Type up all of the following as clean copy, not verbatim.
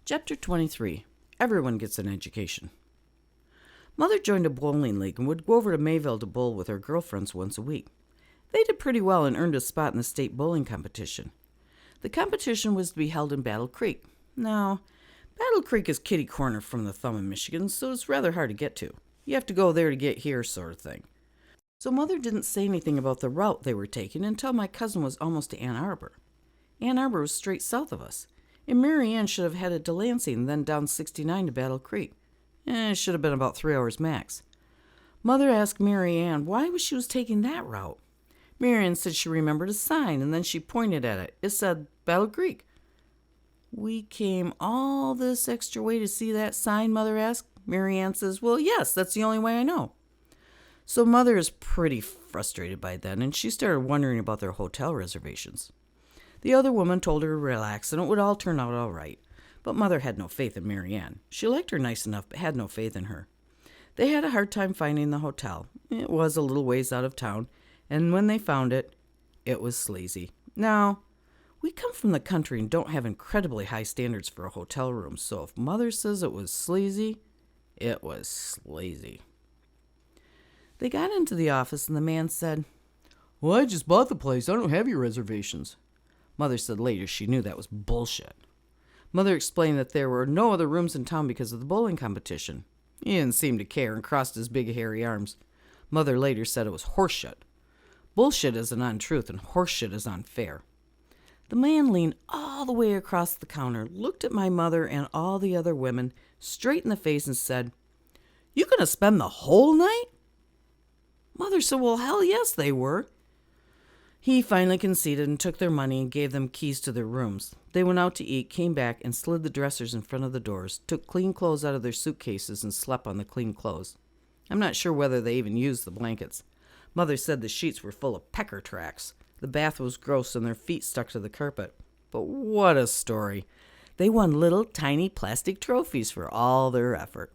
Chapter 23. Everyone Gets an Education. Mother joined a bowling league and would go over to Mayville to bowl with her girlfriends once a week. They did pretty well and earned a spot in the state bowling competition. The competition was to be held in Battle Creek. Now, Battle Creek is kitty corner from the thumb in Michigan, so it's rather hard to get to. You have to go there to get here sort of thing. So Mother didn't say anything about the route they were taking until my cousin was almost to Ann Arbor. Ann Arbor was straight south of us, and Mary Ann should have headed to Lansing and then down 69 to Battle Creek. It should have been about 3 hours max. Mother asked Mary Ann why she was taking that route. Mary Ann said she remembered a sign, and then she pointed at it. It said Battle Creek. "We came all this extra way to see that sign?" Mother asked. Mary Ann says, "Well, yes, that's the only way I know." So Mother is pretty frustrated by then, and she started wondering about their hotel reservations. The other woman told her to relax, and it would all turn out all right. But Mother had no faith in Mary Ann. She liked her nice enough, but had no faith in her. They had a hard time finding the hotel. It was a little ways out of town, and when they found it, it was sleazy. Now, we come from the country and don't have incredibly high standards for a hotel room, so if Mother says it was sleazy, it was sleazy. They got into the office, and the man said, "Well, I just bought the place. I don't have your reservations." Mother said later she knew that was bullshit. Mother explained that there were no other rooms in town because of the bowling competition. He didn't seem to care and crossed his big hairy arms. Mother later said it was horseshit. Bullshit is an untruth and horseshit is unfair. The man leaned all the way across the counter, looked at my mother and all the other women straight in the face and said, "You gonna spend the whole night?" Mother said, "Well, hell yes, they were." He finally conceded and took their money and gave them keys to their rooms. They went out to eat, came back, and slid the dressers in front of the doors, took clean clothes out of their suitcases and slept on the clean clothes. I'm not sure whether they even used the blankets. Mother said the sheets were full of pecker tracks. The bath was gross and their feet stuck to the carpet. But what a story. They won little tiny plastic trophies for all their effort.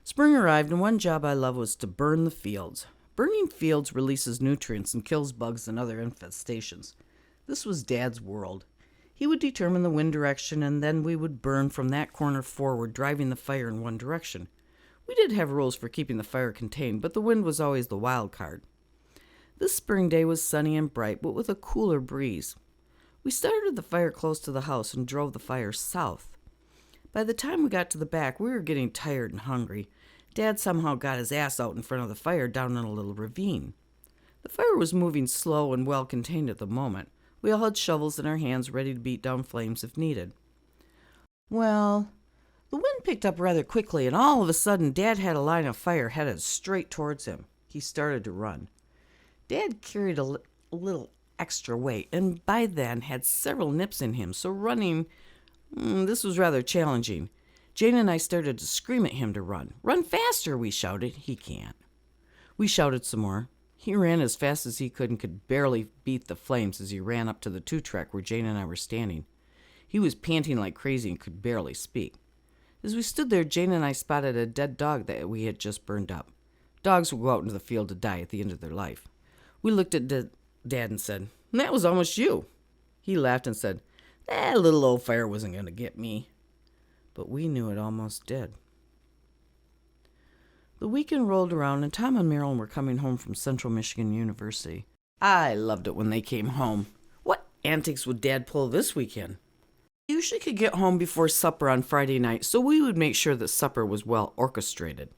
Spring arrived, and one job I loved was to burn the fields. Burning fields releases nutrients and kills bugs and other infestations. This was Dad's world. He would determine the wind direction, and then we would burn from that corner forward, driving the fire in one direction. We did have rules for keeping the fire contained, but the wind was always the wild card. This spring day was sunny and bright, but with a cooler breeze. We started the fire close to the house and drove the fire south. By the time we got to the back, we were getting tired and hungry. Dad somehow got his ass out in front of the fire down in a little ravine. The fire was moving slow and well contained at the moment. We all had shovels in our hands ready to beat down flames if needed. Well, the wind picked up rather quickly, and all of a sudden Dad had a line of fire headed straight towards him. He started to run. Dad carried a little extra weight, and by then had several nips in him, so running, this was rather challenging. Jane and I started to scream at him to run. "Run faster," we shouted. "He can't." We shouted some more. He ran as fast as he could and could barely beat the flames as he ran up to the two-track where Jane and I were standing. He was panting like crazy and could barely speak. As we stood there, Jane and I spotted a dead dog that we had just burned up. Dogs will go out into the field to die at the end of their life. We looked at Dad and said, "That was almost you." He laughed and said, "That little old fire wasn't going to get me." But we knew it almost did. The weekend rolled around, and Tom and Marilyn were coming home from Central Michigan University. I loved it when they came home. What antics would Dad pull this weekend? He usually could get home before supper on Friday night, so we would make sure that supper was well orchestrated.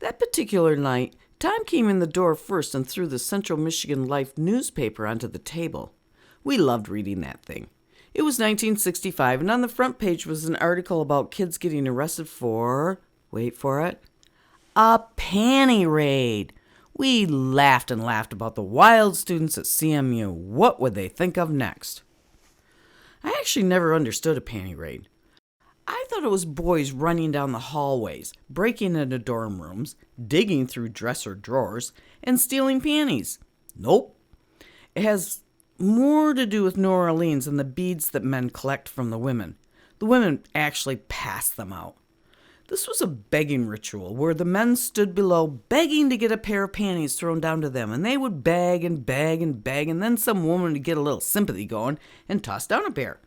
That particular night, Tom came in the door first and threw the Central Michigan Life newspaper onto the table. We loved reading that thing. It was 1965, and on the front page was an article about kids getting arrested for, wait for it, a panty raid. We laughed and laughed about the wild students at CMU. What would they think of next? I actually never understood a panty raid. I thought it was boys running down the hallways, breaking into dorm rooms, digging through dresser drawers, and stealing panties. Nope. It has more to do with New Orleans and the beads that men collect from the women. The women actually pass them out. This was a begging ritual where the men stood below begging to get a pair of panties thrown down to them, and they would beg and beg and beg, and then some woman would get a little sympathy going and toss down a pair.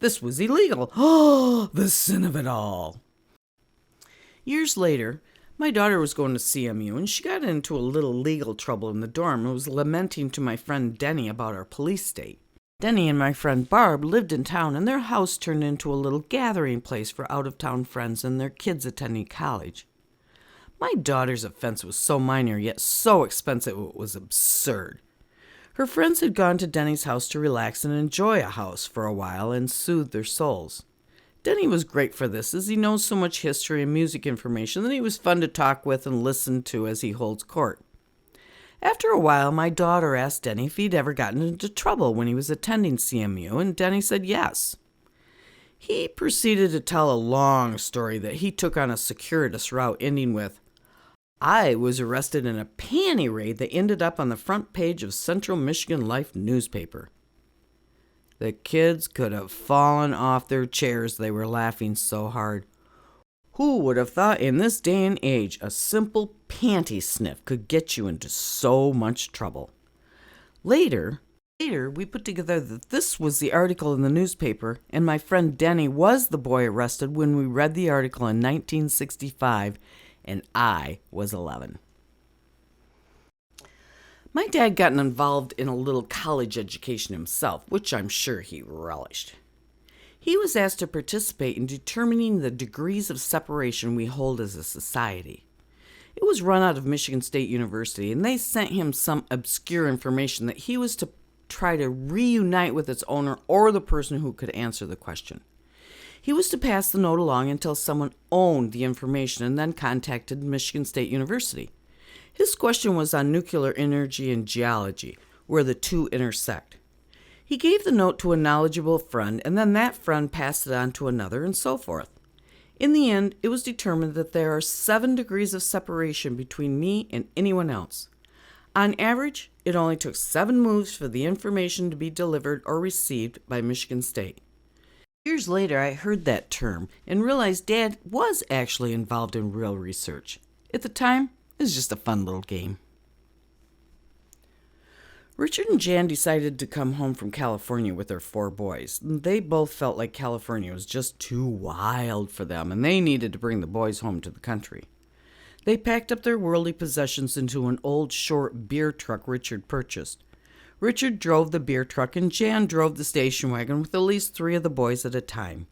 This was illegal. Oh, the sin of it all. Years later, my daughter was going to CMU, and she got into a little legal trouble in the dorm and was lamenting to my friend Denny about our police state. Denny and my friend Barb lived in town, and their house turned into a little gathering place for out-of-town friends and their kids attending college. My daughter's offense was so minor, yet so expensive it was absurd. Her friends had gone to Denny's house to relax and enjoy a house for a while and soothe their souls. Denny was great for this, as he knows so much history and music information that he was fun to talk with and listen to as he holds court. After a while, my daughter asked Denny if he'd ever gotten into trouble when he was attending CMU, and Denny said yes. He proceeded to tell a long story that he took on a circuitous route ending with, "I was arrested in a panty raid that ended up on the front page of Central Michigan Life newspaper." The kids could have fallen off their chairs, they were laughing so hard. Who would have thought in this day and age a simple panty sniff could get you into so much trouble? Later, we put together that this was the article in the newspaper, and my friend Denny was the boy arrested when we read the article in 1965, and I was 11. My dad got involved in a little college education himself, which I'm sure he relished. He was asked to participate in determining the degrees of separation we hold as a society. It was run out of Michigan State University, and they sent him some obscure information that he was to try to reunite with its owner or the person who could answer the question. He was to pass the note along until someone owned the information and then contacted Michigan State University. His question was on nuclear energy and geology, where the two intersect. He gave the note to a knowledgeable friend, and then that friend passed it on to another, and so forth. In the end, it was determined that there are 7 degrees of separation between me and anyone else. On average, it only took 7 moves for the information to be delivered or received by Michigan State. Years later, I heard that term and realized Dad was actually involved in real research. At the time, it was just a fun little game. Richard and Jan decided to come home from California with their 4 boys. They both felt like California was just too wild for them, and they needed to bring the boys home to the country. They packed up their worldly possessions into an old, short beer truck Richard purchased. Richard drove the beer truck, and Jan drove the station wagon with at least 3 of the boys at a time.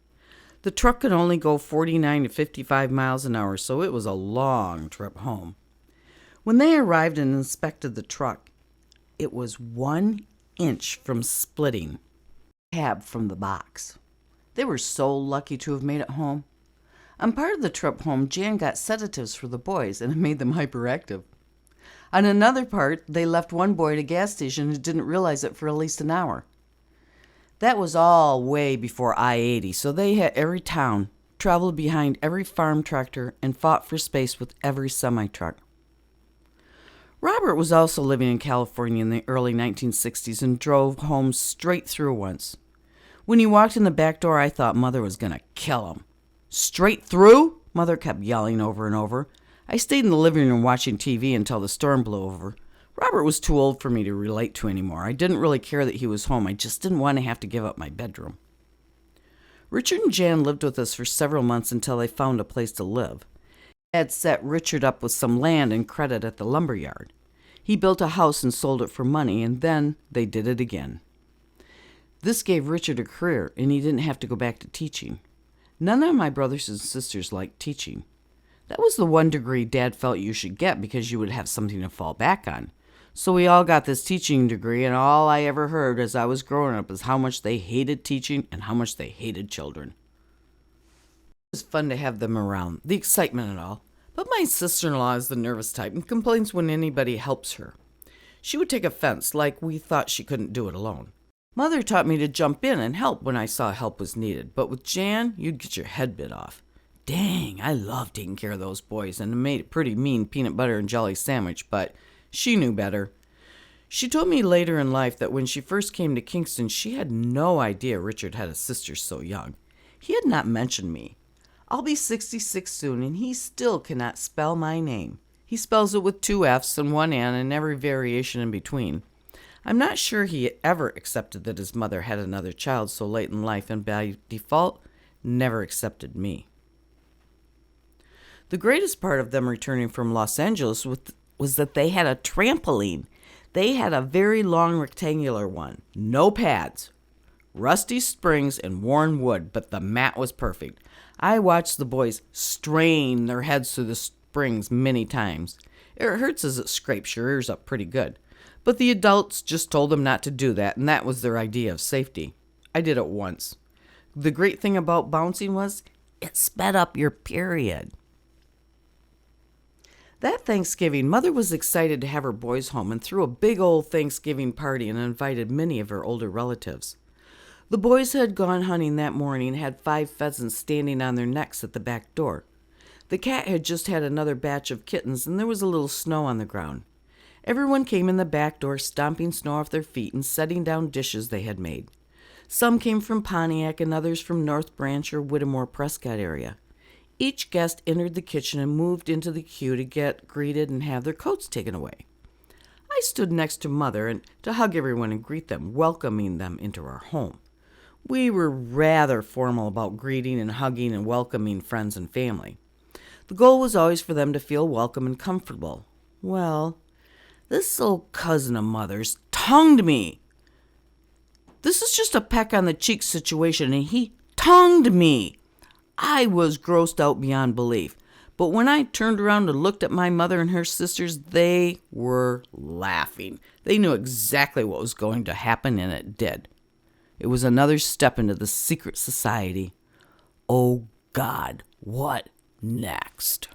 The truck could only go 49 to 55 miles an hour, so it was a long trip home. When they arrived and inspected the truck, it was 1 inch from splitting the cab from the box. They were so lucky to have made it home. On part of the trip home, Jan got sedatives for the boys, and it made them hyperactive. On another part, they left one boy at a gas station who didn't realize it for at least an hour. That was all way before I-80, so they hit every town, traveled behind every farm tractor, and fought for space with every semi-truck. Robert was also living in California in the early 1960s and drove home straight through once. When he walked in the back door, I thought Mother was going to kill him. "Straight through?" Mother kept yelling over and over. I stayed in the living room watching TV until the storm blew over. Robert was too old for me to relate to anymore. I didn't really care that he was home. I just didn't want to have to give up my bedroom. Richard and Jan lived with us for several months until they found a place to live. Dad set Richard up with some land and credit at the lumber yard. He built a house and sold it for money, and then they did it again. This gave Richard a career, and he didn't have to go back to teaching. None of my brothers and sisters liked teaching. That was the one degree Dad felt you should get because you would have something to fall back on. So we all got this teaching degree, and all I ever heard as I was growing up is how much they hated teaching and how much they hated children. It was fun to have them around, the excitement and all. But my sister-in-law is the nervous type and complains when anybody helps her. She would take offense, like we thought she couldn't do it alone. Mother taught me to jump in and help when I saw help was needed, but with Jan, you'd get your head bit off. Dang, I loved taking care of those boys and made a pretty mean peanut butter and jelly sandwich, but she knew better. She told me later in life that when she first came to Kingston, she had no idea Richard had a sister so young. He had not mentioned me. I'll be 66 soon, and he still cannot spell my name. He spells it with 2 F's and 1 N and every variation in between. I'm not sure he ever accepted that his mother had another child so late in life, and by default, never accepted me. The greatest part of them returning from Los Angeles was that they had a trampoline. They had a very long rectangular one, no pads, rusty springs and worn wood, but the mat was perfect. I watched the boys strain their heads through the springs many times. It hurts as it scrapes your ears up pretty good. But the adults just told them not to do that, and that was their idea of safety. I did it once. The great thing about bouncing was it sped up your period. That Thanksgiving, Mother was excited to have her boys home and threw a big old Thanksgiving party and invited many of her older relatives. The boys had gone hunting that morning and had 5 pheasants standing on their necks at the back door. The cat had just had another batch of kittens, and there was a little snow on the ground. Everyone came in the back door, stomping snow off their feet and setting down dishes they had made. Some came from Pontiac and others from North Branch or Whittemore Prescott area. Each guest entered the kitchen and moved into the queue to get greeted and have their coats taken away. I stood next to Mother and to hug everyone and greet them, welcoming them into our home. We were rather formal about greeting and hugging and welcoming friends and family. The goal was always for them to feel welcome and comfortable. Well, this old cousin of Mother's tongued me. This is just a peck on the cheek situation, and he tongued me. I was grossed out beyond belief. But when I turned around and looked at my mother and her sisters, they were laughing. They knew exactly what was going to happen, and it did. It was another step into the secret society. Oh God, what next?